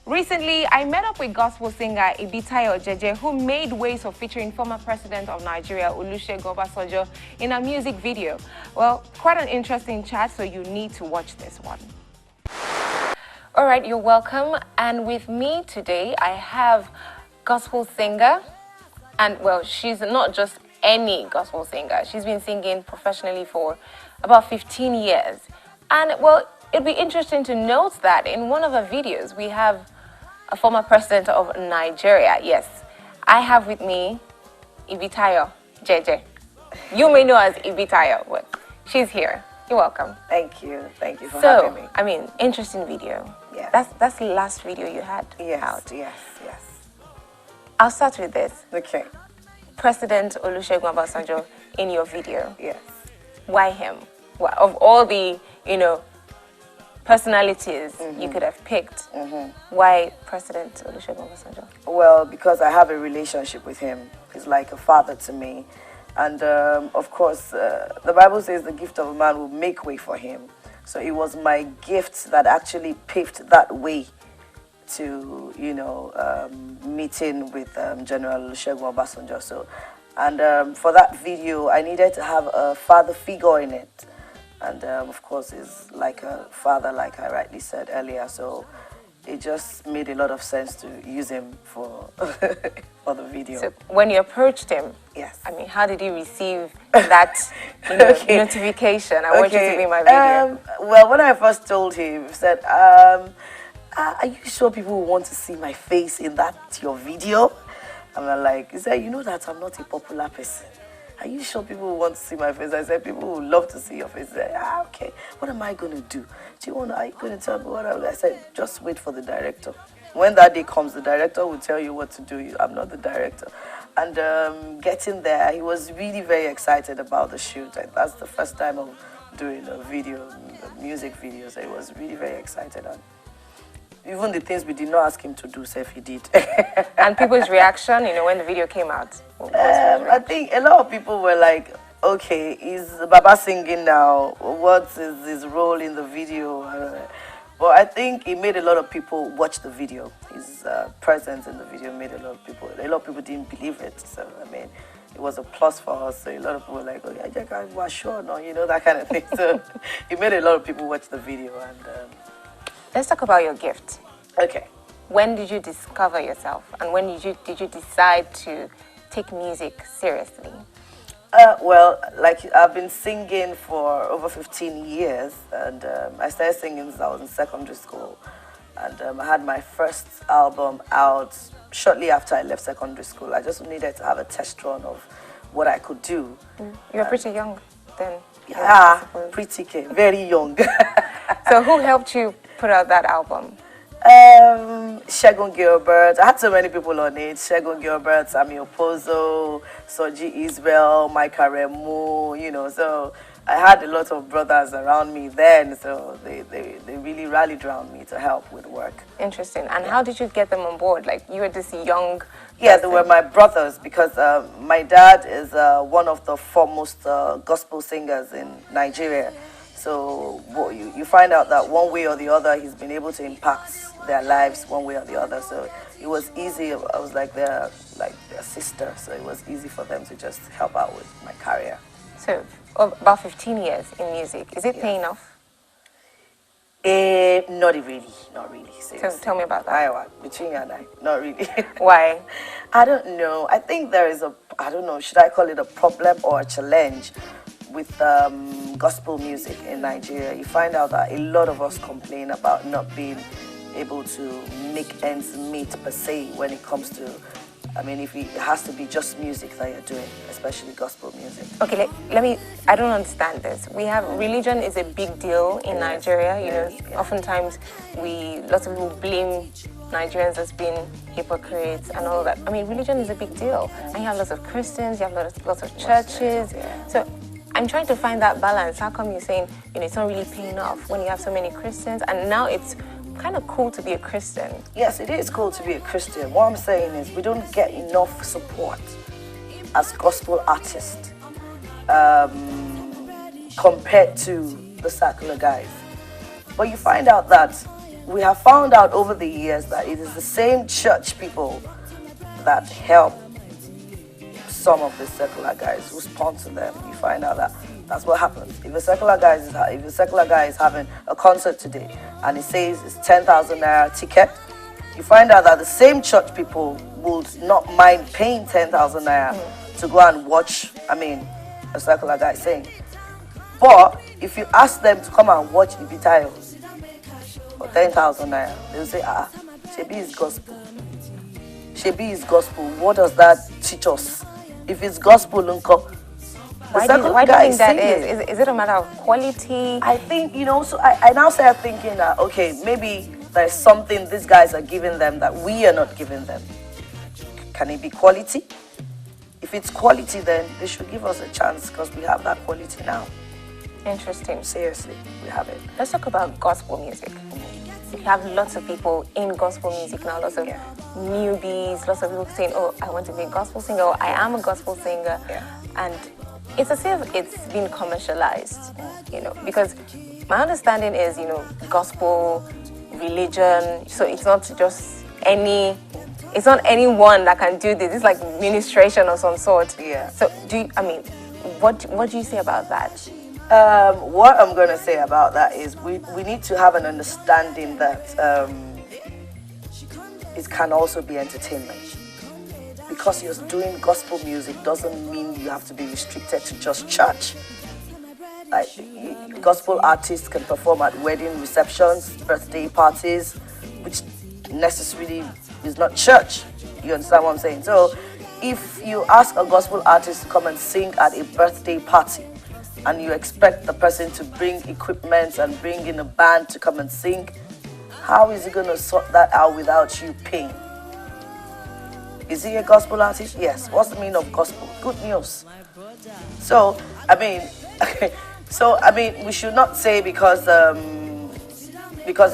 Recently, I met up with gospel singer Ibitayo Jeje, who made waves of featuring former president of Nigeria, Olusegun Obasanjo, in a music video. Well, quite an interesting chat, so you need to watch this one. All right, you're welcome. And with me today, I have gospel singer, and well, she's not just any gospel singer. She's been singing professionally for about 15 years. And well, it'd be interesting to note that in one of her videos, we have a former president of Nigeria. Yes, I have with me Ibitayo Jeje. You may know as Ibitayo, but she's here. You're welcome. Thank you. Thank you for having me. I mean, interesting video. Yeah. That's the last video you had out. Yes. I'll start with this. Okay. President Olusegun Obasanjo in your video. Yes. Why him? Well, of all the, personalities you could have picked, why President Olusegun Obasanjo? Well, because I have a relationship with him. He's like a father to me. And of course, the Bible says the gift of a man will make way for him. So it was my gift that actually paved that way to, meeting with General Olusegun Obasanjo. So, and for that video, I needed to have a father figure in it. And of course, he's like a father, like I rightly said earlier. So it just made a lot of sense to use him for for the video. So when you approached him, yes. I mean, how did he receive that notification? I want you to be in my video. Well, when I first told him, he said, are you sure people want to see my face in that your video? I'm like, he said, you know that I'm not a popular person. Are you sure people want to see my face? I said, people would love to see your face. He said, okay. What am I going to do? Are you going to tell me what I said, just wait for the director. When that day comes, the director will tell you what to do. I'm not the director. And getting there, he was really very excited about the shoot. That's the first time of doing a music video. So he was really very excited. And even the things we did not ask him to do, so if he did. And people's reaction, when the video came out? I think a lot of people were like, okay, is Baba singing now? What is his role in the video? But I think it made a lot of people watch the video. His presence in the video made a lot of people didn't believe it. So, I mean, it was a plus for us. So a lot of people were like, okay, I was sure, no, that kind of thing. So it made a lot of people watch the video. And let's talk about your gift. Okay. When did you discover yourself? And when did you decide to take music seriously? Well, like I've been singing for over 15 years, and I started singing since I was in secondary school. And I had my first album out shortly after I left secondary school. I just needed to have a test run of what I could do. You were pretty young then. Yeah, pretty very young. So who helped you put out that album? Segun Gilbert. I had so many people on it. Segun Gilbert, Samuel Pozo, Soji Isbell, Mike Aremu, so I had a lot of brothers around me then, so they really rallied around me to help with work. Interesting. And how did you get them on board? Like, you were this young Yeah, they were my brothers because my dad is one of the foremost gospel singers in Nigeria. So you find out that one way or the other, he's been able to impact their lives one way or the other. So it was easy. I was like their sister, so it was easy for them to just help out with my career. So about 15 years in music. Is it paying off? Not really. Seriously. Tell me about that. Between you and I, not really. Why? I don't know. I think there is should I call it a problem or a challenge with gospel music in Nigeria? You find out that a lot of us complain about not being able to make ends meet per se when it comes to, if it has to be just music that you're doing, especially gospel music. Okay, I don't understand this. We have, religion is a big deal in Nigeria, Oftentimes lots of people blame Nigerians as being hypocrites and all that. Religion is a big deal. And you have lots of Christians, you have lots of churches. So I'm trying to find that balance. How come you're saying, it's not really paying off when you have so many Christians, and now it's kind of cool to be a Christian? Yes, it is cool to be a Christian. What I'm saying is we don't get enough support as gospel artists compared to the secular guys. But you find out that we have found out over the years that it is the same church people that help some of the secular guys who sponsor them. You find out that that's what happens. If a secular guy is having a concert today and he says it's 10,000 naira ticket, you find out that the same church people would not mind paying 10,000 naira to go and watch, a secular guy sing. But if you ask them to come and watch Ibitayo for 10,000 naira, they'll say, Shebi is gospel. Shebi is gospel. What does that teach us? If it's gospel, unko. Why do you think that is? Is it a matter of quality? I think, so I now start thinking that, okay, maybe there's something these guys are giving them that we are not giving them. Can it be quality? If it's quality, then they should give us a chance because we have that quality now. Interesting. Seriously, we have it. Let's talk about gospel music. We have lots of people in gospel music now, lots of newbies, lots of people saying, oh, I want to be a gospel singer, or I am a gospel singer. Yeah. And it's as if it's been commercialized, because my understanding is, gospel, religion, so it's not just it's not anyone that can do this. It's like ministration of some sort. Yeah. So what do you say about that? What I'm going to say about that is we need to have an understanding that it can also be entertainment. Because you're doing gospel music doesn't mean you have to be restricted to just church. Like, gospel artists can perform at wedding receptions, birthday parties, which necessarily is not church. You understand what I'm saying? So if you ask a gospel artist to come and sing at a birthday party and you expect the person to bring equipment and bring in a band to come and sing, how is he going to sort that out without you paying? Is he a gospel artist? Yes. What's the meaning of gospel? Good news. So, we should not say because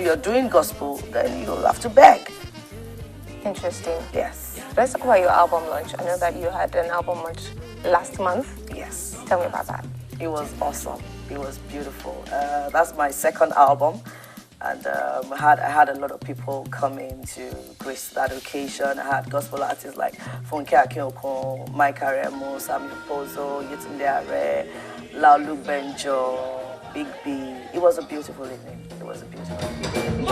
you're doing gospel, then you have to beg. Interesting. Yes. Let's talk about your album launch. I know that you had an album launch last month. Yes. Tell me about that. It was awesome. It was beautiful. That's my second album. And I had a lot of people coming to grace that occasion. I had gospel artists like Funke Akinyokun, Mike Aremo, Samuel Pozo, Yetunde Are, Laulu Benjo, Big B. It was a beautiful evening. It was a beautiful evening.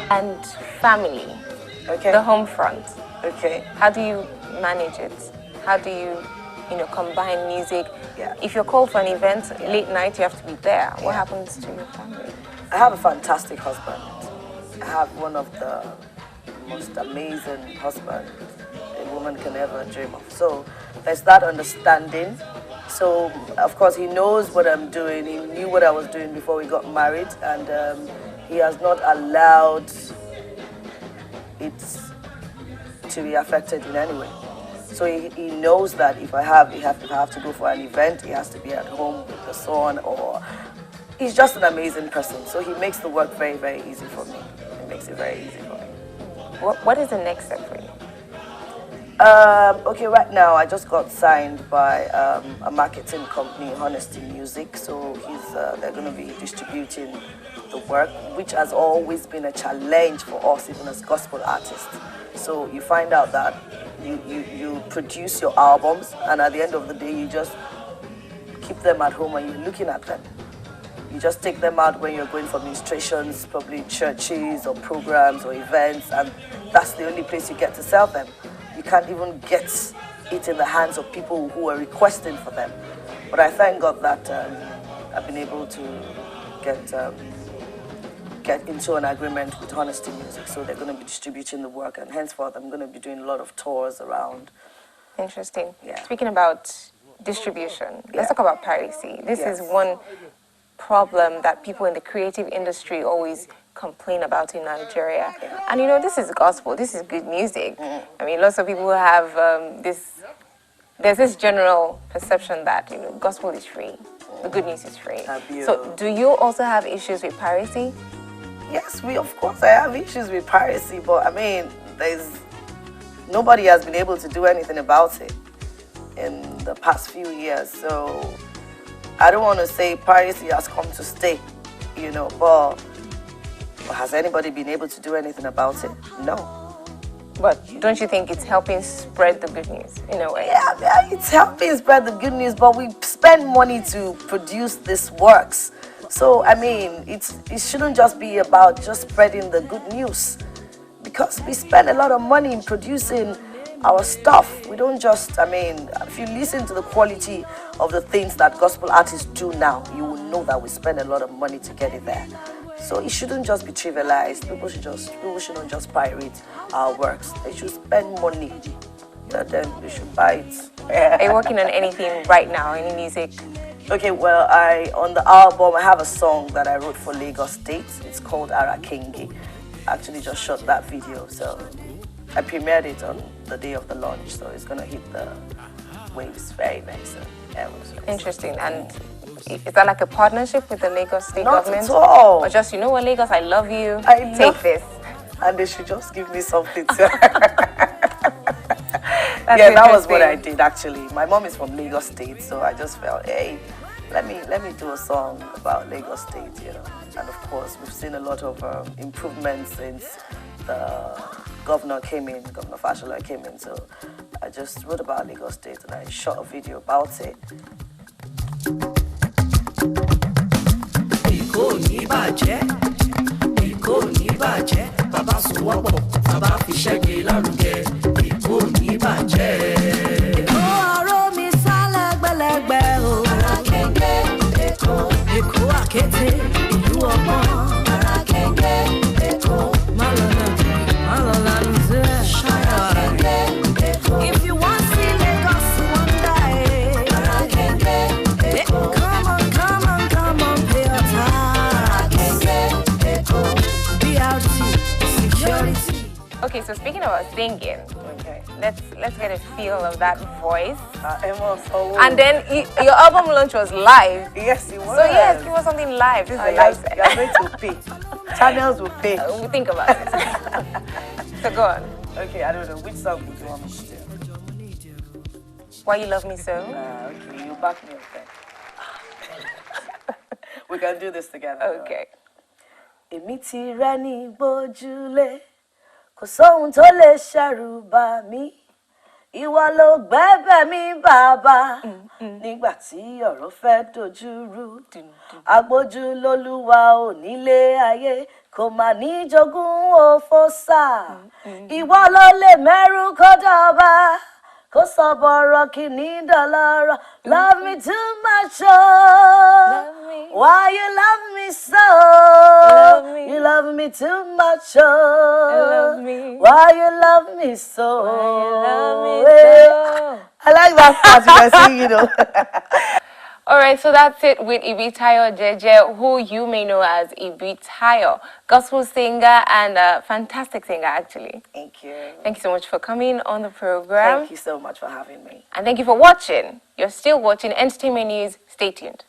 And family, Okay. the home front. Okay. How do you manage it? How do you, combine music? Yeah. If you're called for an event late night, you have to be there. What happens to your family? I have a fantastic husband. I have one of the most amazing husbands a woman can ever dream of. So there's that understanding. So of course he knows what I'm doing. He knew what I was doing before we got married, and he has not allowed it to be affected in any way. So he knows that if I have to go for an event, he has to be at home with the son, or he's just an amazing person. So he makes the work very, very easy for me. He makes it very easy for me. What is the next step for you? Okay, right now I just got signed by a marketing company, Honesty Music. So they're going to be distributing the work, which has always been a challenge for us, even as gospel artists. So you find out that you produce your albums, and at the end of the day, you just keep them at home and you're looking at them. You just take them out when you're going for ministrations, probably churches or programs or events, and that's the only place you get to sell them. You can't even get it in the hands of people who are requesting for them. But I thank God that I've been able to get into an agreement with Honesty Music, so they're going to be distributing the work, and henceforth I'm going to be doing a lot of tours around. Interesting. Yeah. Speaking about distribution, let's talk about piracy. This Yes. is one problem that people in the creative industry always complain about in Nigeria. Yeah. And you know, this is gospel, this is good music. I mean, lots of people have there's this general perception that, you know, gospel is free, the good news is free. So do you also have issues with piracy? Yes, of course I have issues with piracy, but I mean, nobody has been able to do anything about it in the past few years. So I don't want to say piracy has come to stay, you know, but has anybody been able to do anything about it? No. But don't you think it's helping spread the good news in a way? Yeah, it's helping spread the good news, but we spend money to produce these works. So, I mean, it shouldn't just be about just spreading the good news, because we spend a lot of money in producing our stuff. We don't just, I mean, if you listen to the quality of the things that gospel artists do now, you will know that we spend a lot of money to get it there. So it shouldn't just be trivialized. People shouldn't just pirate our works. They should spend money. Then they should buy it. Are you working on anything right now? Any music? Okay, well, on the album, I have a song that I wrote for Lagos State. It's called Arakenge. I actually just shot that video, so I premiered it on the day of the launch, so it's going to hit the waves very, very soon. Yeah, interesting. And is that like a partnership with the Lagos State government? Not at all. Or just, you know what, Lagos, I love you, take this. And they should just give me something to... Yeah, that was what I did actually. My mom is from Lagos State, so I just felt, hey, let me do a song about Lagos State, you know. And of course, we've seen a lot of improvements since the governor came in, Governor Fashola came in. So I just wrote about Lagos State and I shot a video about it. If you want to see Lagos one day, come on, pay your tax. BRT, security. Okay, so speaking about singing, let's get a feel of that voice. And then your album launch was live. Yes, it was. So yes, give us something live. This is a live set. You are going to pay. Channels will pay. We'll think about it. So go on. Okay, I don't know. Which song would you want me to do? Why You Love Me So? Okay, you back me up then. We can do this together. Okay. Èmi ti rẹ́ni gbójúlé, kò sóhun tó lè ṣẹ̀rù bà mí. Ìwọ ló gbẹ́bẹ̀ mi bàbá, nígbà tí ọ̀rọ̀ fẹ́ dojúrú. Agbójú lólúwa onílé ayé, kò mà ní jogún òfò sá. Ìwọ ló lè mẹ́rù kó dọ̀ba, kó sọ bọ̀rọ̀ kìíní dọ̀lọ́rọ̀. Love me too much, oh. Why you love me so? You love me too much, oh. Why you love me so? I like that part you were singing, you know. All right, so that's it with Ibitayo Jeje, who you may know as Ibitayo, gospel singer and a fantastic singer, actually. Thank you. Thank you so much for coming on the program. Thank you so much for having me. And thank you for watching. You're still watching Entertainment News. Stay tuned.